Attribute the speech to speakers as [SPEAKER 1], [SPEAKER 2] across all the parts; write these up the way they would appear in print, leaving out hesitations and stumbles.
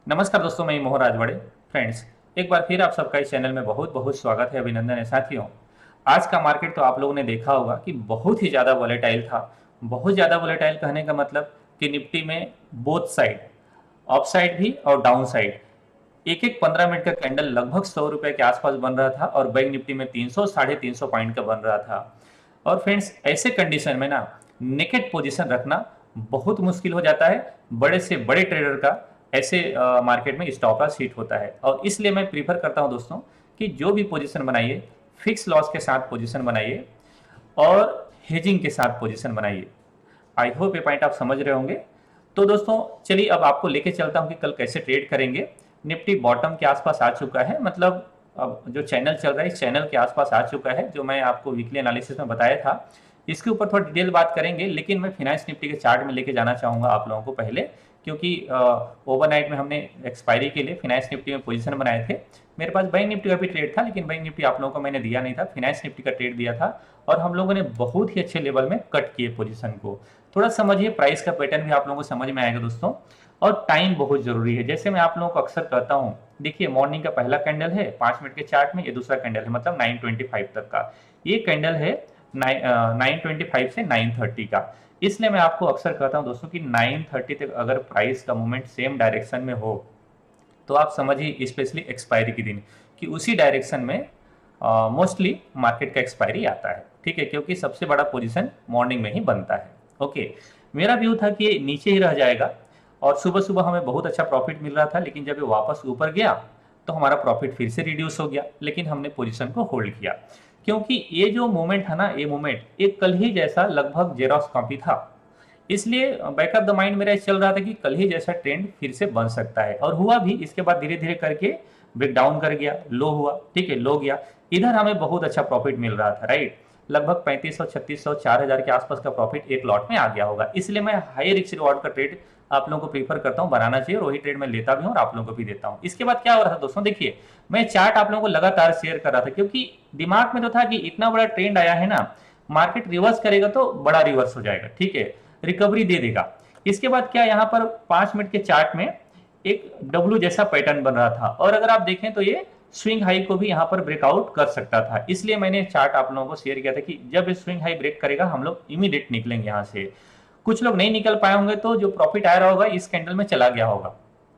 [SPEAKER 1] नमस्कार दोस्तों, मैं मोहन राजवाड़े। फ्रेंड्स, एक बार फिर आप सबका इस चैनल में बहुत बहुत स्वागत है, अभिनंदन है साथियों। आज का मार्केट तो आप लोगों ने देखा होगा कि बहुत ही ज़्यादा वॉलेटाइल था। बहुत ज़्यादा वॉलेटाइल कहने का मतलब कि निफ्टी में बोथ साइड, अप साइड भी और डाउन साइड, एक एक 15 मिनट का कैंडल लगभग 100 रुपए के आसपास बन रहा था और बैंक निफ्टी में 300 350 पॉइंट का बन रहा था। और फ्रेंड्स, ऐसे कंडीशन में ना नेकेड पोजीशन रखना बहुत मुश्किल हो जाता है। बड़े से बड़े ट्रेडर का ऐसे मार्केट में स्टॉप लॉस हिट होता है और इसलिए मैं प्रीफर करता हूं दोस्तों कि जो भी पोजीशन बनाइए फिक्स लॉस के साथ पोजीशन बनाइए और हेजिंग के साथ पोजीशन बनाइए। आई होप ये पॉइंट आप समझ रहे होंगे। तो दोस्तों चलिए अब आपको लेके चलता हूं कि कल कैसे ट्रेड करेंगे। निफ्टी बॉटम के आसपास आ चुका है, मतलब अब जो चैनल चल रहा है इस चैनल के आसपास आ चुका है, जो मैं आपको वीकली एनालिसिस में बताया था। इसके ऊपर थोड़ा डिटेल बात करेंगे, लेकिन मैं फिनांस निफ्टी के चार्ट में लेके जाना चाहूंगा आप लोगों को पहले, क्योंकि ओवरनाइट में हमने एक्सपायरी के लिए फिनांस निफ्टी में पोजीशन बनाए थे। मेरे पास बैंक निफ्टी का भी ट्रेड था, लेकिन बैंक निफ्टी आप लोगों को मैंने दिया नहीं था, फिनांस निफ्टी का ट्रेड दिया था और हम लोगों ने बहुत ही अच्छे लेवल में कट किए पोजीशन को। थोड़ा समझिए, प्राइस का पैटर्न भी आप लोगों को समझ में आएगा दोस्तों। और टाइम बहुत जरूरी है, जैसे मैं आप लोगों को अक्सर कहता हूँ। देखिए, मॉर्निंग का पहला कैंडल है 5 मिनट के चार्ट में, ये दूसरा कैंडल है मतलब 9:25 तक का, ये कैंडल है 9:25 से 9:30 का। इसलिए मैं आपको अक्सर कहता हूं दोस्तों कि 9:30 तक अगर प्राइस का मूवमेंट सेम डायरेक्शन में हो तो आप समझिए, स्पेशली एक्सपायरी के दिन, कि उसी डायरेक्शन में मोस्टली मार्केट का एक्सपायरी आता है। ठीक है, क्योंकि सबसे बड़ा पोजीशन मॉर्निंग में ही बनता है। ओके, मेरा व्यू था कि ये नीचे ही रह जाएगा और सुबह सुबह हमें बहुत अच्छा प्रॉफिट मिल रहा था, लेकिन जब ये वापस ऊपर गया तो हमारा प्रॉफिट फिर से रिड्यूस हो गया, लेकिन हमने पोजीशन को होल्ड किया, क्योंकि ये जो मूवमेंट था ना, ये मूवमेंट एक कल ही जैसा लगभग जेरॉक्स कॉपी था। इसलिए बैक ऑफ द माइंड मेरा चल रहा था कि कल ही जैसा ट्रेंड फिर से बन सकता है, और हुआ भी। इसके बाद धीरे धीरे करके ब्रेक डाउन कर गया, लो हुआ, ठीक है, लो गया। इधर हमें बहुत अच्छा प्रॉफिट मिल रहा था, राइट। लगभग 3500 3600 4000 के आसपास का प्रॉफिट एक लॉट में आ गया होगा। इसलिए मैं हाई रिस्क रिवॉर्ड का ट्रेड आप लोगों को प्रीफर करता हूं, बनाना चाहिए, और वही ट्रेड में लेता भी हूं और आप लोगों को भी देता हूं। इसके बाद क्या हो रहा था दोस्तों, देखिए, मैं चार्ट आप लोगों को लगातार शेयर कर रहा था, क्योंकि दिमाग में तो था कि इतना बड़ा ट्रेंड आया है ना, मार्केट रिवर्स करेगा तो बड़ा रिवर्स हो जाएगा, ठीक है, रिकवरी दे देगा। इसके बाद क्या, यहाँ पर 5 मिनट के चार्ट में एक डब्ल्यू जैसा पैटर्न बन रहा था, और अगर आप देखें तो ये स्विंग हाई को भी यहाँ पर ब्रेकआउट कर सकता था। इसलिए मैंने चार्ट आप लोगों को शेयर किया था कि जब स्विंग हाई ब्रेक करेगा हम लोग इमीडिएट निकलेंगे यहाँ से। कुछ लोग नहीं निकल पाए होंगे, तो जो प्रॉफिट आ रहा होगा इस कैंडल में चला गया होगा,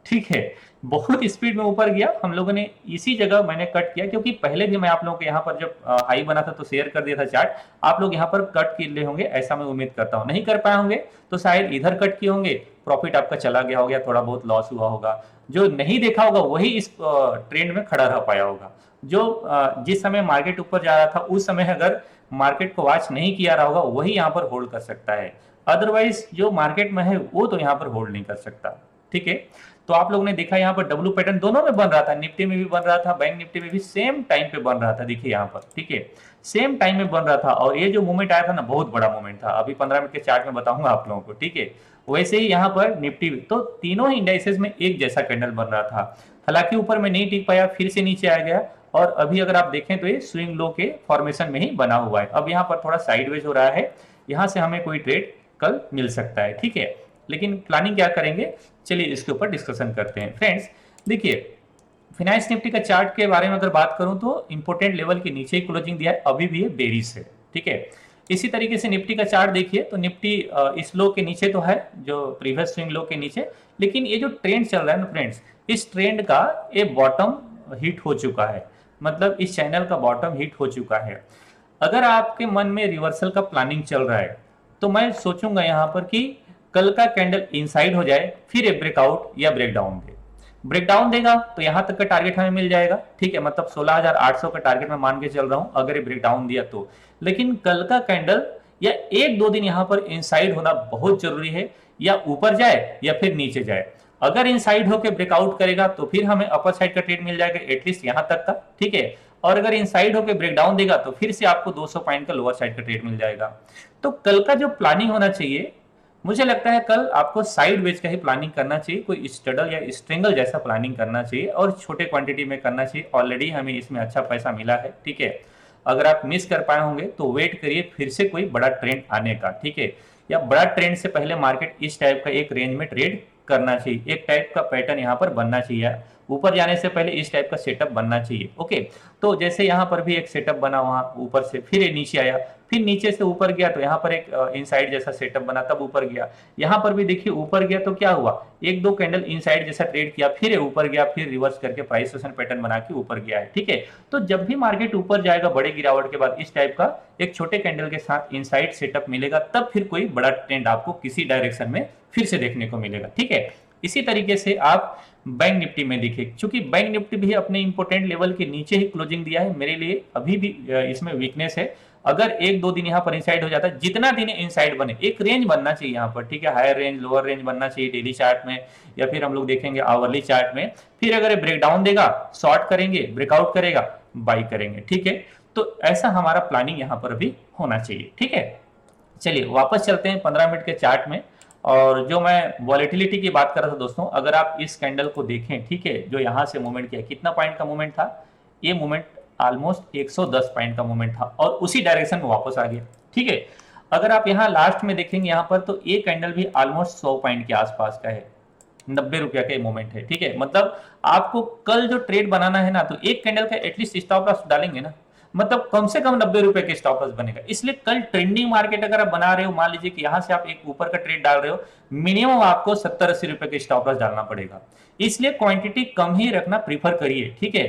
[SPEAKER 1] ठीक है। बहुत स्पीड में ऊपर गया, हम लोगों ने इसी जगह मैंने कट किया, क्योंकि पहले भी मैं आप लोगों को यहाँ पर जब हाई बना था तो शेयर कर दिया था चार्ट। आप लोग यहाँ पर कट किए ले होंगे, ऐसा मैं उम्मीद करता हूँ। नहीं कर पाए होंगे तो शायद इधर कट किए होंगे, प्रॉफिट आपका चला गया होगा, थोड़ा बहुत लॉस हुआ होगा। जो नहीं देखा होगा वही इस ट्रेंड में खड़ा रह पाया होगा। जो जिस समय मार्केट ऊपर जा रहा था उस समय अगर मार्केट को वॉच नहीं किया रहा होगा वही यहाँ पर होल्ड कर सकता है। अदरवाइज जो मार्केट में है वो तो यहाँ पर होल्ड नहीं कर सकता, ठीक है। तो आप लोगों ने देखा यहाँ पर डब्ल्यू पैटर्न दोनों में बन रहा था, निफ्टी में भी बन रहा था, बैंक निफ्टी में भी सेम टाइम पे बन रहा था। देखिए यहाँ पर, ठीक है, सेम टाइम में बन रहा था। और ये जो मूवमेंट आया था ना, बहुत बड़ा मूवमेंट था। अभी 15 मिनट के चार्ट में बताऊंगा आप लोगों को, ठीक है। वैसे ही यहाँ पर निफ्टी भी, तो तीनों ही इंडाइसेस में एक जैसा कैंडल बन रहा था। हालांकि ऊपर में नहीं टिक पाया, फिर से नीचे आ गया, और अभी अगर आप देखें तो ये स्विंग लो के फॉर्मेशन में ही बना हुआ है। अब यहाँ पर थोड़ा साइडवेज हो रहा है, यहाँ से हमें कोई ट्रेड कल मिल सकता है, ठीक है। लेकिन प्लानिंग क्या करेंगे, चलिए इसके ऊपर डिस्कशन करते हैं। फ्रेंड्स देखिए, फिनांस निफ्टी का चार्ट के बारे में अगर बात करूं तो इंपोर्टेंट लेवल के नीचे ही क्लोजिंग दिया है, अभी भी ये बेरिश है, ठीक है। इसी तरीके से निफ्टी का चार्ट देखिए तो निफ्टी इस लो के नीचे तो है, जो प्रीवियस स्विंग लो के नीचे, लेकिन ये जो ट्रेंड चल रहा है ना फ्रेंड्स, इस ट्रेंड का ये बॉटम हिट हो चुका है, मतलब इस चैनल का बॉटम हिट हो चुका है। अगर आपके मन में रिवर्सल का प्लानिंग चल रहा है तो मैं सोचूंगा यहाँ पर कि कल का कैंडल इनसाइड हो जाए, फिर ये ब्रेकआउट या ब्रेकडाउन दे। ब्रेकडाउन देगा तो यहां तक का टारगेट हमें मिल जाएगा, ठीक है, मतलब 16,800 का टारगेट मैं मान के चल रहा हूं अगर ये ब्रेकडाउन दिया तो। लेकिन कल का कैंडल या एक दो दिन यहां पर इनसाइड होना बहुत जरूरी है, या ऊपर जाए या फिर नीचे जाए। अगर इनसाइड होकर ब्रेकआउट करेगा तो फिर हमें अपर साइड का ट्रेड मिल जाएगा, एटलीस्ट यहां तक का, ठीक है। और अगर इनसाइड होकर ब्रेकडाउन देगा तो फिर से आपको 200 पॉइंट का लोअर साइड का ट्रेड मिल जाएगा। तो कल का जो प्लानिंग होना चाहिए, मुझे लगता है कल आपको साइड वेज का ही प्लानिंग करना चाहिए, कोई स्टडल या स्ट्रिंगल जैसा प्लानिंग करना चाहिए, और छोटे क्वांटिटी में करना चाहिए। ऑलरेडी हमें इसमें अच्छा पैसा मिला है, ठीक है। अगर आप मिस कर पाए होंगे तो वेट करिए फिर से कोई बड़ा ट्रेंड आने का, ठीक है, या बड़ा ट्रेंड से पहले मार्केट इस टाइप का एक रेंज में ट्रेड करना चाहिए, एक टाइप का पैटर्न यहाँ पर बनना चाहिए, ऊपर जाने से पहले इस टाइप का सेटअप बनना चाहिए। ओके, तो जैसे यहाँ पर भी एक सेटअप बना वहां ऊपर से, फिर ये नीचे आया, फिर नीचे से ऊपर गया तो यहाँ पर एक इनसाइड जैसा सेटअप बना, तब ऊपर गया। यहाँ पर भी देखिए ऊपर गया तो क्या हुआ, एक दो कैंडल इनसाइड जैसा ट्रेड किया, फिर ऊपर गया, फिर रिवर्स करके प्राइस एक्शन पैटर्न बना के ऊपर गया है। ठीक है, तो जब भी मार्केट ऊपर जाएगा बड़े गिरावट के बाद इस टाइप का एक छोटे कैंडल के साथ इनसाइड सेटअप मिलेगा, तब फिर कोई बड़ा ट्रेंड आपको किसी डायरेक्शन में फिर से देखने को मिलेगा। ठीक है, इसी तरीके से आप बैंक निफ्टी में देखिए, क्योंकि बैंक निफ्टी भी अपने इंपोर्टेंट लेवल के नीचे ही क्लोजिंग दिया है, मेरे लिए अभी भी इसमें वीकनेस है। अगर एक दो दिन यहाँ पर इनसाइड हो जाता है, जितना दिन इनसाइड बने, एक रेंज बनना चाहिए यहाँ पर। ठीक है, हायर रेंज लोअर रेंज बनना चाहिए डेली चार्ट में, या फिर हम लोग देखेंगे आवरली चार्ट में। फिर अगर ब्रेक डाउन देगा, शॉर्ट करेंगे, ब्रेकआउट करेगा, बाई करेंगे। ठीक है, तो ऐसा हमारा प्लानिंग यहाँ पर अभी होना चाहिए। ठीक है, चलिए वापस चलते हैं 15 मिनट के चार्ट में। और जो मैं वॉलेटिलिटी की बात कर रहा था दोस्तों, अगर आप इस कैंडल को देखें, ठीक है, जो यहां से मूवमेंट किया, कितना पॉइंट का मूवमेंट था, ये मूवमेंट ऑलमोस्ट 110 पॉइंट का मूवमेंट था और उसी डायरेक्शन में वापस आ गया। ठीक है, अगर आप यहाँ लास्ट में देखेंगे यहाँ पर, तो ये कैंडल भी ऑलमोस्ट 100 पॉइंट के आसपास का है, 90 रुपया का मूवमेंट है। ठीक है, मतलब आपको कल जो ट्रेड बनाना है ना, तो एक कैंडल का एटलीस्ट स्टॉप लॉस डालेंगे ना, मतलब कम से कम 90 रुपए के स्टॉप लॉस बनेगा। इसलिए कल ट्रेंडिंग मार्केट अगर आप बना रहे हो, मान लीजिए कि यहां से आप एक ऊपर का ट्रेड डाल रहे हो, मिनिमम आपको 70-80 रुपए के स्टॉप लॉस डालना पड़ेगा। इसलिए क्वांटिटी कम ही रखना प्रीफर करिए। ठीक है,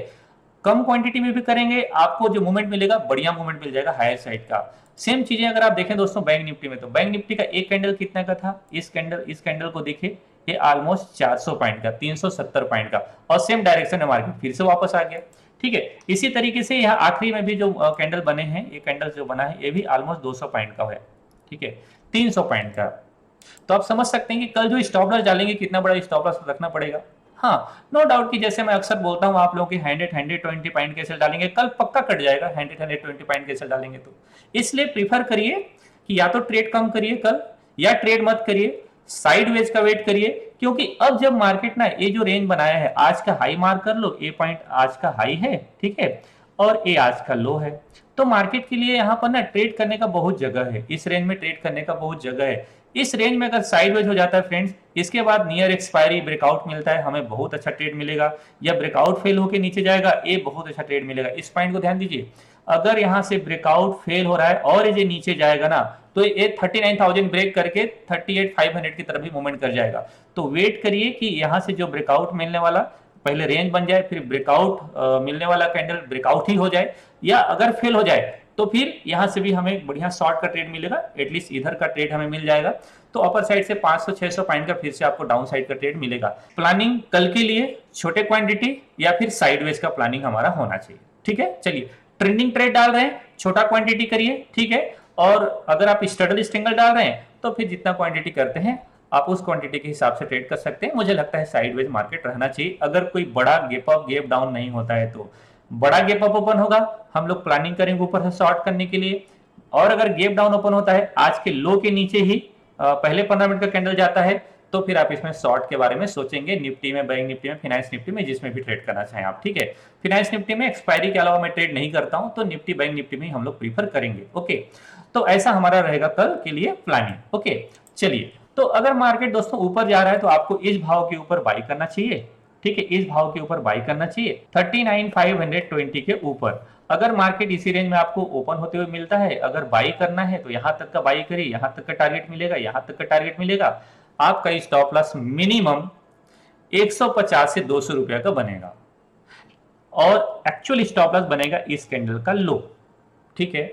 [SPEAKER 1] कम क्वांटिटी में भी करेंगे, आपको जो मूवमेंट मिलेगा बढ़िया मूवमेंट मिल जाएगा हायर साइड का। सेम चीजें अगर आप देखें दोस्तों बैंक निफ्टी में, तो बैंक निफ्टी का एक कैंडल कितना का था, इस कैंडल को देखिए, ये ऑलमोस्ट 400 पॉइंट का, 370 पॉइंट का, और सेम डायरेक्शन में मार्केट फिर से वापस आ गया। ठीक है, इसी तरीके से यहाँ आखिरी में भी जो कैंडल बने हैं, ये कैंडल जो बना है, ये भी ऑलमोस्ट 200 पॉइंट का है। ठीक है, 300 पॉइंट का। तो आप समझ सकते हैं कि कल जो स्टॉप लॉस डालेंगे, कितना बड़ा स्टॉप लॉस रखना पड़ेगा। हाँ, नो डाउट कि जैसे मैं अक्सर बोलता हूँ आप लोगों की 120 पॉइंट कैसे डालेंगे, कल पक्का कट जाएगा 120 पॉइंट कैसे डालेंगे। तो इसलिए प्रीफर करिए कि या तो ट्रेड कम करिए कल, या ट्रेड मत करिए, साइडवेज का वेट करिए। क्योंकि अब जब मार्केट ना ये जो रेंज बनाया है, आज का हाई मार्क कर लो, ए पॉइंट आज का हाई है, ठीक है, और ए आज का लो है, तो मार्केट के लिए यहाँ पर ना ट्रेड करने का बहुत जगह है, इस रेंज में ट्रेड करने का बहुत जगह है। इस रेंज में अगर साइडवेज हो जाता है फ्रेंड्स, इसके बाद नियर एक्सपायरी ब्रेकआउट मिलता है, हमें बहुत अच्छा ट्रेड मिलेगा, या ब्रेकआउट फेल होकर नीचे जाएगा, ये बहुत अच्छा ट्रेड मिलेगा। इस पॉइंट को ध्यान दीजिए, अगर यहां से ब्रेकआउट फेल हो रहा है और ये नीचे जाएगा ना, तो ये 39,000 ब्रेक करके 38,500 की तरफ भी मूवमेंट कर जाएगा। तो वेट करिए कि यहां से जो ब्रेकआउट मिलने वाला पहले रेंज बन जाए, फिर ब्रेकआउट मिलने वाला कैंडल ब्रेकआउट ही हो जाए, या अगर फेल हो जाए तो फिर यहां से भी हमें बढ़िया शॉर्ट का ट्रेड मिलेगा, एटलीस्ट इधर का ट्रेड हमें मिल जाएगा। तो अपर साइड से 500-600 पॉइंट का फिर से आपको डाउन साइड का ट्रेड मिलेगा। प्लानिंग कल के लिए छोटे क्वांटिटी या फिर साइडवेज का प्लानिंग हमारा होना चाहिए। ठीक है, चलिए ट्रेंडिंग ट्रेड डाल रहे हैं, छोटा क्वांटिटी करिए। ठीक है, और अगर आप स्ट्रगल स्ट्रिंगल डाल रहे हैं, तो फिर जितना क्वांटिटी करते हैं आप उस क्वांटिटी के हिसाब से ट्रेड कर सकते हैं। मुझे लगता है साइडवेज मार्केट रहना चाहिए, अगर कोई बड़ा गैप अप गैप डाउन नहीं होता है तो। बड़ा गैप अप ओपन होगा, हम लोग प्लानिंग करेंगे ऊपर से शॉर्ट करने के लिए, और अगर गैप डाउन ओपन होता है आज के लो के नीचे ही पहले 15 मिनट का कैंडल जाता है, तो फिर आप इसमें शॉर्ट के बारे में सोचेंगे, निफ्टी में, बैंक निफ्टी में, फाइनेंस निफ्टी में, जिसमें भी ट्रेड करना चाहें आप। ठीक है, फाइनेंस निफ्टी में एक्सपायरी के अलावा मैं ट्रेड नहीं करता हूं, तो निफ्टी बैंक निफ्टी में हम लोग प्रीफर करेंगे। ओके, तो ऐसा हमारा रहेगा कल के लिए प्लानिंग। ओके, चलिए, तो अगर मार्केट दोस्तों ऊपर जा रहा है तो आपको इस भाव के ऊपर बाई करना चाहिए। ठीक है, इस भाव के ऊपर बाई करना चाहिए 39,520 के ऊपर। अगर मार्केट इसी रेंज में आपको ओपन होते हुए मिलता है, अगर बाई करना है तो यहां तक का बाई करिए, यहां तक का टारगेट मिलेगा, यहां तक का टारगेट मिलेगा, आपका स्टॉप लॉस मिनिमम 150 से 200 रुपया का बनेगा, और एक्चुअल स्टॉप लॉस बनेगा इस कैंडल का लो। ठीक है,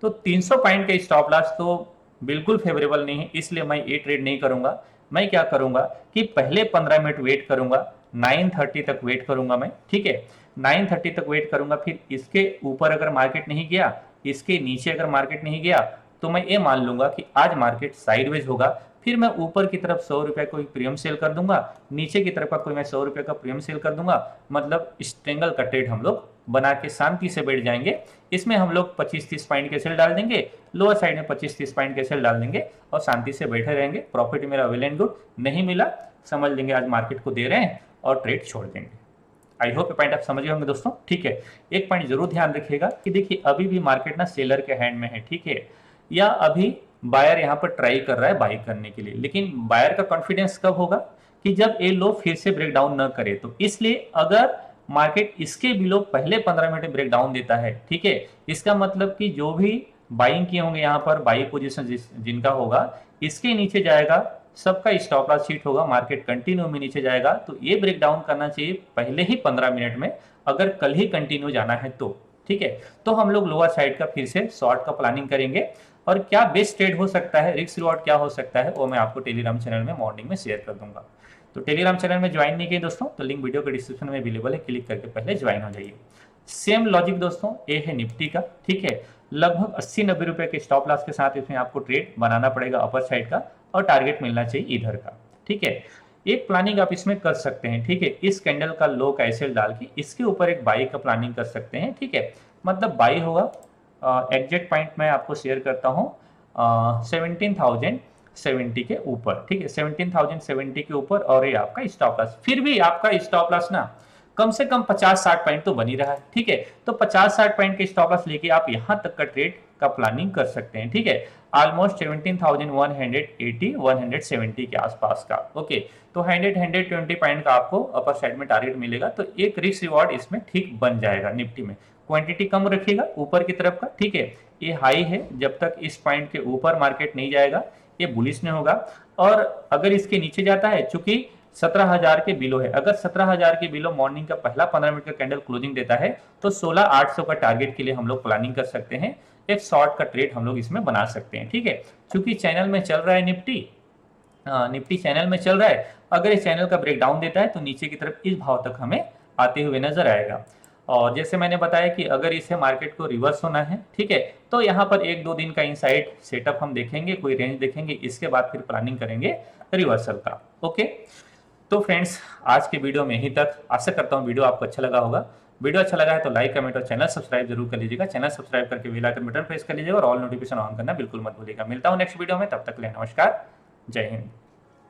[SPEAKER 1] तो 300 पॉइंट का स्टॉप लॉस तो बिल्कुल फेवरेबल नहीं है, इसलिए मैं ये ट्रेड नहीं करूंगा। मैं क्या करूंगा कि पहले 15 मिनट वेट करूंगा, 9:30 तक वेट करूंगा मैं। ठीक है, 9:30 तक वेट करूंगा, फिर इसके ऊपर अगर मार्केट नहीं गया, इसके नीचे अगर मार्केट नहीं गया, तो मैं ये मान लूंगा कि आज मार्केट साइडवेज होगा। फिर मैं ऊपर की तरफ 100 रुपए कोई प्रीमियम सेल कर दूंगा, नीचे की तरफ का कोई मैं 100 रुपए का प्रीमियम सेल कर दूंगा। मतलब स्ट्रेंगल का ट्रेड हम लोग बना के शांति से बैठ जाएंगे। इसमें हम लोग 25-30 पॉइंट के सेल डाल देंगे, लोअर साइड में 25-30 पॉइंट के सेल डाल देंगे, और शांति से बैठे रहेंगे। प्रॉफिट मेरा वेल एंड गुड, नहीं मिला समझ लेंगे आज मार्केट को दे रहे हैं और ट्रेड छोड़ देंगे। आई होप पॉइंट आप समझ गए होंगे दोस्तों। ठीक है, एक पॉइंट जरूर ध्यान रखिएगा कि देखिए अभी भी मार्केट ना सेलर के हैंड में है। ठीक है, या अभी बायर यहाँ पर ट्राई कर रहा है बाई करने के लिए, लेकिन बायर का कॉन्फिडेंस कब होगा कि जब ये लो फिर से ब्रेक डाउन न करे। तो इसलिए अगर मार्केट इसके बिलो पहले 15 मिनट में ब्रेक डाउन देता है, ठीक है, इसका मतलब कि जो भी बाइंग किए होंगे यहाँ पर, बाई पोजीशन जिनका होगा, इसके नीचे जाएगा, सबका स्टॉप लॉस हिट होगा, मार्केट कंटिन्यू में नीचे जाएगा। तो ये ब्रेक डाउन करना चाहिए पहले ही 15 मिनट में, अगर कल ही कंटिन्यू जाना है तो, ठीक है। तो हम लोग लोअर साइड का फिर से शॉर्ट का प्लानिंग करेंगे, और क्या बेस्ट ट्रेड हो सकता है, रिस्क रिवॉर्ड क्या हो सकता है, वो मैं आपको टेलीग्राम चैनल में मॉर्निंग में शेयर कर दूंगा। तो टेलीग्राम चैनल में ज्वाइन नहीं किए दोस्तों, तो लिंक वीडियो के डिस्क्रिप्शन में अवेलेबल है, क्लिक करके पहले ज्वाइन हो जाइए। सेम लॉजिक दोस्तों ये है निफ्टी का, ठीक है। लगभग 80-90 रुपए के स्टॉप लॉस के साथ इसमें आपको ट्रेड बनाना पड़ेगा अपर साइड का, और टारगेट मिलना चाहिए इधर का, ठीक है। एक प्लानिंग आप इसमें कर सकते हैं, ठीक है, इस कैंडल का लो का एसएल डाल के इसके ऊपर एक बाई का प्लानिंग कर सकते हैं, ठीक है। मतलब बाई होगा, एग्जैक्ट पॉइंट मैं आपको शेयर करता हूँ, 17,070 के ऊपर, ठीक है, 17,070 के ऊपर, और ये आपका स्टॉप लॉस। फिर भी आपका स्टॉप लॉस ना कम से कम 50-60 पॉइंट तो बनी रहा है, ठीक है। तो 50-60 पॉइंट के स्टॉप लॉस लेके आप यहां तक का ट्रेड का प्लानिंग कर सकते हैं, ठीक है। ऑलमोस्ट 17,180 170 के आसपास का, ओके। तो 120 पॉइंट का आपको अपर साइड में टारगेट मिलेगा। तो एक रिस्क रिवॉर्ड इसमें ठीक बन जाएगा निफ्टी में। क्वांटिटी कम रखिएगा ऊपर की तरफ का, ठीक है। ये हाई है, जब तक इस पॉइंट के ऊपर मार्केट नहीं जाएगा ये बुलिश नहीं होगा। और अगर इसके नीचे जाता है, चूंकि 17,000 के बिलो है, अगर 17,000 के बिलो मॉर्निंग का पहला 15 मिनट का कैंडल क्लोजिंग देता है, तो 16,800 का टारगेट के लिए हम लोग प्लानिंग कर सकते हैं। एक शॉर्ट का ट्रेड हम लोग इसमें बना सकते हैं, ठीक है। चूंकि चैनल में चल रहा है निफ्टी चैनल में चल रहा है, अगर इस चैनल का ब्रेक डाउन देता है तो नीचे की तरफ इस भाव तक हमें आते हुए नजर आएगा। और जैसे मैंने बताया कि अगर इसे मार्केट को रिवर्स होना है, ठीक है, तो यहाँ पर 1-2 दिन का इनसाइड सेटअप हम देखेंगे, कोई रेंज देखेंगे, इसके बाद फिर प्लानिंग करेंगे रिवर्सल का, ओके। तो फ्रेंड्स आज के वीडियो में यहीं तक। आशा करता हूँ वीडियो आपको अच्छा लगा होगा। वीडियो अच्छा लगा है तो लाइक, कमेंट और चैनल सब्सक्राइब जरूर कर लीजिएगा। चैनल सब्सक्राइब करके बेल आइकन बटन प्रेस कर लीजिएगा, और ऑल नोटिफिकेशन ऑन करना बिल्कुल मत भूलिएगा। मिलता हूँ नेक्स्ट वीडियो में, तब तक के लिए नमस्कार, जय हिंद।